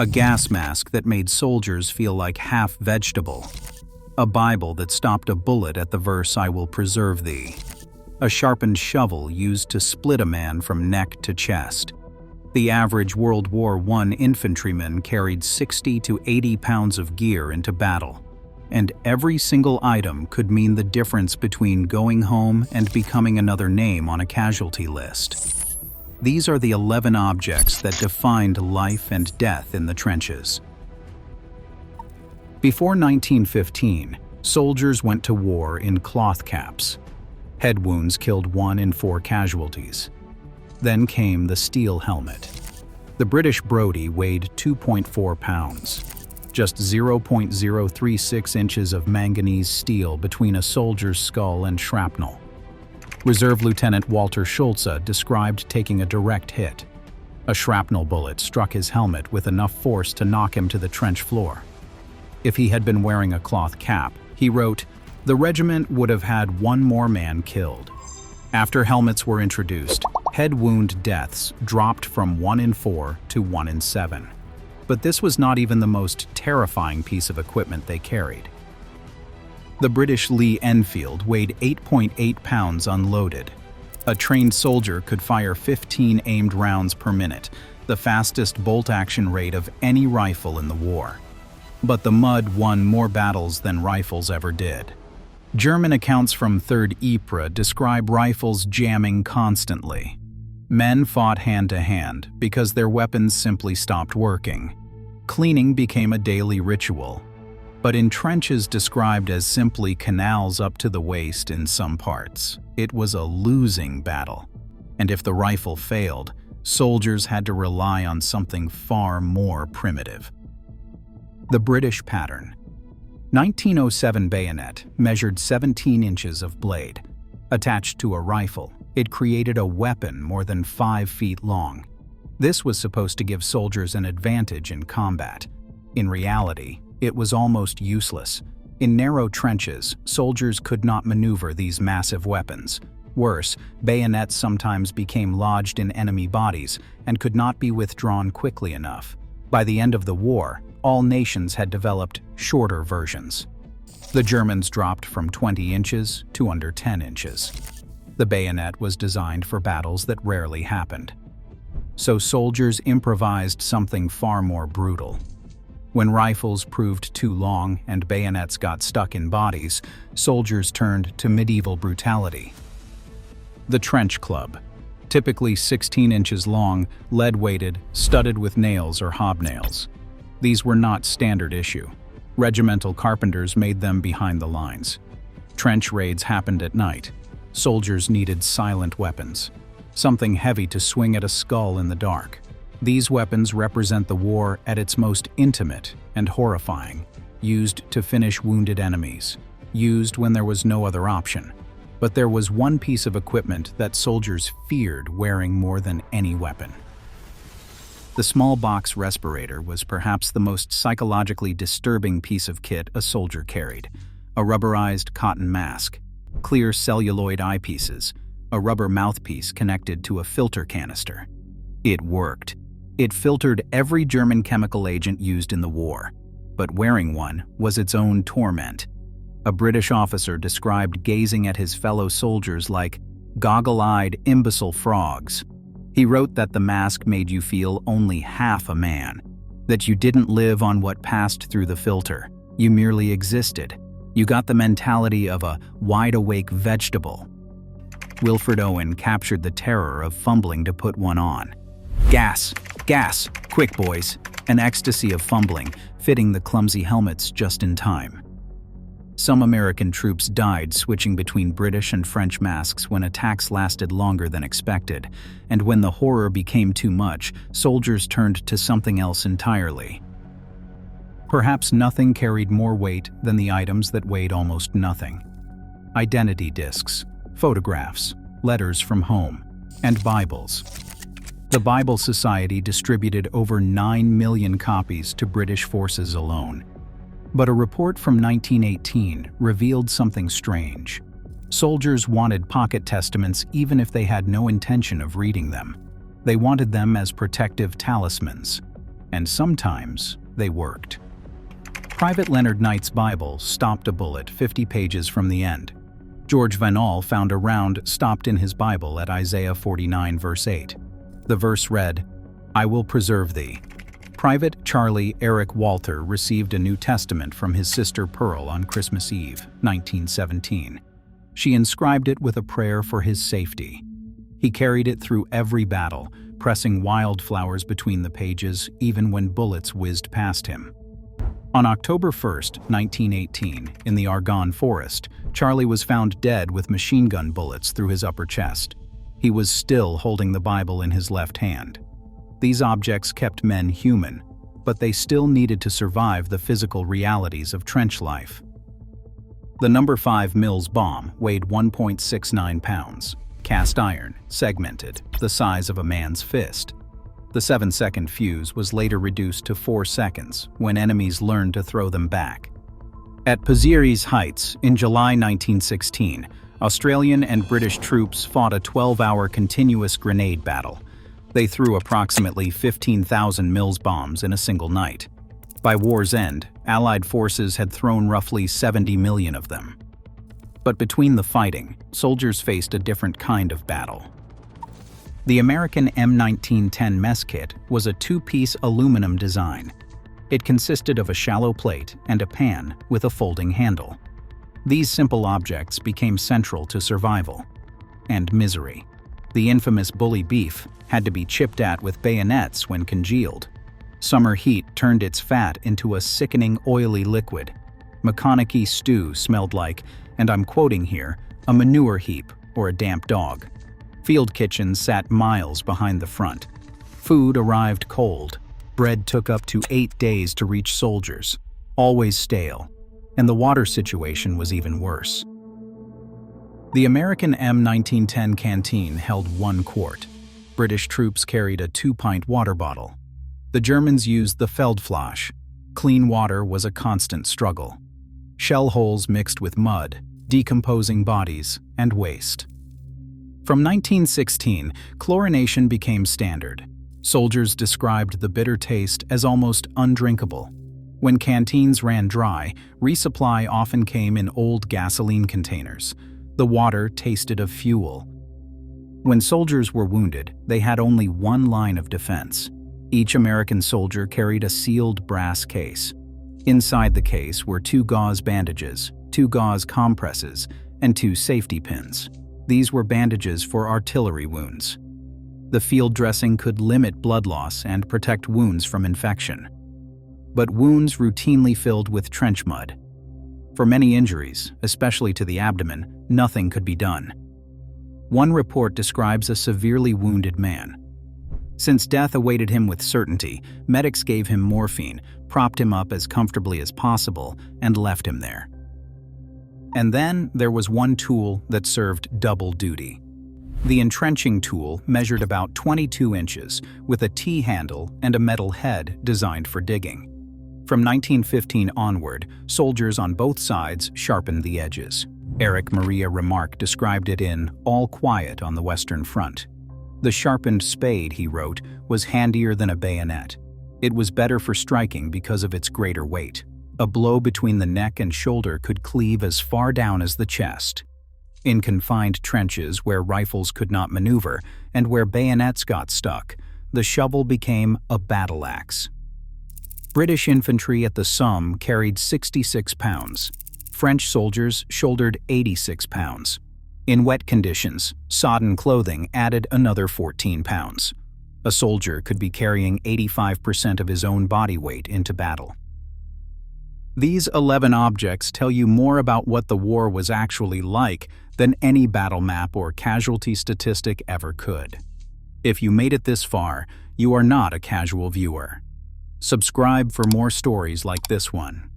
a gas mask that made soldiers feel like half vegetable, a Bible that stopped a bullet at the verse "I will preserve thee," a sharpened shovel used to split a man from neck to chest. The average World War I infantryman carried 60 to 80 pounds of gear into battle, and every single item could mean the difference between going home and becoming another name on a casualty list. These are the 11 objects that defined life and death in the trenches. Before 1915, soldiers went to war in cloth caps. Head wounds killed 1 in 4 casualties. Then came the steel helmet. The British Brodie weighed 2.4 pounds, just 0.036 inches of manganese steel between a soldier's skull and shrapnel. Reserve Lieutenant Walter Schulze described taking a direct hit. A shrapnel bullet struck his helmet with enough force to knock him to the trench floor. If he had been wearing a cloth cap, he wrote, "The regiment would have had 1 more man killed." After helmets were introduced, head wound deaths dropped from 1 in 4 to 1 in 7. But this was not even the most terrifying piece of equipment they carried. The British Lee Enfield weighed 8.8 pounds unloaded. A trained soldier could fire 15 aimed rounds per minute, the fastest bolt-action rate of any rifle in the war. But the Mud won more battles than rifles ever did. German accounts from 3rd Ypres describe rifles jamming constantly. Men fought hand-to-hand because their weapons simply stopped working. Cleaning became a daily ritual. But in trenches described as simply canals up to the waist in some parts, it was a losing battle. And if the rifle failed, soldiers had to rely on something far more primitive. The British pattern. 1907 bayonet measured 17 inches of blade. Attached to a rifle, it created a weapon more than 5 feet long. This was supposed to give soldiers an advantage in combat. In reality, it was almost useless. In narrow trenches, soldiers could not maneuver these massive weapons. Worse, bayonets sometimes became lodged in enemy bodies and could not be withdrawn quickly enough. By the end of the war, all nations had developed shorter versions. The Germans dropped from 20 inches to under 10 inches. The bayonet was designed for battles that rarely happened. So soldiers improvised something far more brutal. When rifles proved too long and bayonets got stuck in bodies, soldiers turned to medieval brutality. The trench club, typically 16 inches long, lead-weighted, studded with nails or hobnails. These were not standard issue. Regimental carpenters made them behind the lines. Trench raids happened at night. Soldiers needed silent weapons, something heavy to swing at a skull in the dark. These weapons represent the war at its most intimate and horrifying, used to finish wounded enemies, used when there was no other option. But there was one piece of equipment that soldiers feared wearing more than any weapon. The small box respirator was perhaps the most psychologically disturbing piece of kit a soldier carried. A rubberized cotton mask, clear celluloid eyepieces, a rubber mouthpiece connected to a filter canister. It worked. It filtered every German chemical agent used in the war. But wearing one was its own torment. A British officer described gazing at his fellow soldiers like goggle-eyed, imbecile frogs. He wrote that the mask made you feel only half a man, that you didn't live on what passed through the filter. You merely existed. You got the mentality of a wide-awake vegetable. Wilfred Owen captured the terror of fumbling to put one on. Gas! Gas! Quick, boys! An ecstasy of fumbling, fitting the clumsy helmets just in time. Some American troops died switching between British and French masks when attacks lasted longer than expected, and when the horror became too much, soldiers turned to something else entirely. Perhaps nothing carried more weight than the items that weighed almost nothing. Identity discs, photographs, letters from home, and Bibles. The Bible Society distributed over 9 million copies to British forces alone. But a report from 1918 revealed something strange. Soldiers wanted pocket testaments even if they had no intention of reading them. They wanted them as protective talismans. and sometimes they worked. Private Leonard Knight's Bible stopped a bullet 50 pages from the end. George Vanal found a round stopped in his Bible at Isaiah 49 verse 8. The verse read, "I will preserve thee." Private Charlie Eric Walter received a New Testament from his sister Pearl on Christmas Eve, 1917. She inscribed it with a prayer for his safety. He carried it through every battle, pressing wildflowers between the pages even when bullets whizzed past him. On October 1, 1918, in the Argonne Forest, Charlie was found dead with machine gun bullets through his upper chest. He was still holding the Bible in his left hand. These objects kept men human, but they still needed to survive the physical realities of trench life. The No. 5 Mills bomb weighed 1.69 pounds, cast iron, segmented, the size of a man's fist. The 7-second fuse was later reduced to 4 seconds when enemies learned to throw them back. At Pozieres Heights in July 1916, Australian and British troops fought a 12-hour continuous grenade battle. They threw approximately 15,000 Mills bombs in a single night. By war's end, Allied forces had thrown roughly 70 million of them. But between the fighting, soldiers faced a different kind of battle. The American M1910 mess kit was a two-piece aluminum design. It consisted of a shallow plate and a pan with a folding handle. These simple objects became central to survival and misery. The infamous bully beef had to be chipped at with bayonets when congealed. Summer heat turned its fat into a sickening oily liquid. McConaughey stew smelled like, and I'm quoting here, a manure heap or a damp dog. Field kitchens sat miles behind the front. Food arrived cold. Bread took up to 8 days to reach soldiers, always stale, and the water situation was even worse. The American M1910 canteen held 1 quart. British troops carried a 2-pint water bottle. The Germans used the Feldflasch. Clean water was a constant struggle. Shell holes mixed with mud, decomposing bodies, and waste. From 1916, chlorination became standard. Soldiers described the bitter taste as almost undrinkable. When canteens ran dry, resupply often came in old gasoline containers. The water tasted of fuel. When soldiers were wounded, they had only one line of defense. Each American soldier carried a sealed brass case. Inside the case were 2 gauze bandages, 2 gauze compresses, and 2 safety pins. These were bandages for artillery wounds. The field dressing could limit blood loss and protect wounds from infection. But wounds routinely filled with trench mud. For many injuries, especially to the abdomen, nothing could be done. One report describes a severely wounded man. Since death awaited him with certainty, medics gave him morphine, propped him up as comfortably as possible, and left him there. And then there was one tool that served double duty. The entrenching tool measured about 22 inches, with a T-handle and a metal head designed for digging. From 1915 onward, soldiers on both sides sharpened the edges. Eric Maria Remarque described it in All Quiet on the Western Front. The sharpened spade, he wrote, was handier than a bayonet. It was better for striking because of its greater weight. A blow between the neck and shoulder could cleave as far down as the chest. In confined trenches where rifles could not maneuver and where bayonets got stuck, the shovel became a battle axe. British infantry at the Somme carried 66 pounds. French soldiers shouldered 86 pounds. In wet conditions, sodden clothing added another 14 pounds. A soldier could be carrying 85% of his own body weight into battle. These 11 objects tell you more about what the war was actually like than any battle map or casualty statistic ever could. If you made it this far, you are not a casual viewer. Subscribe for more stories like this one.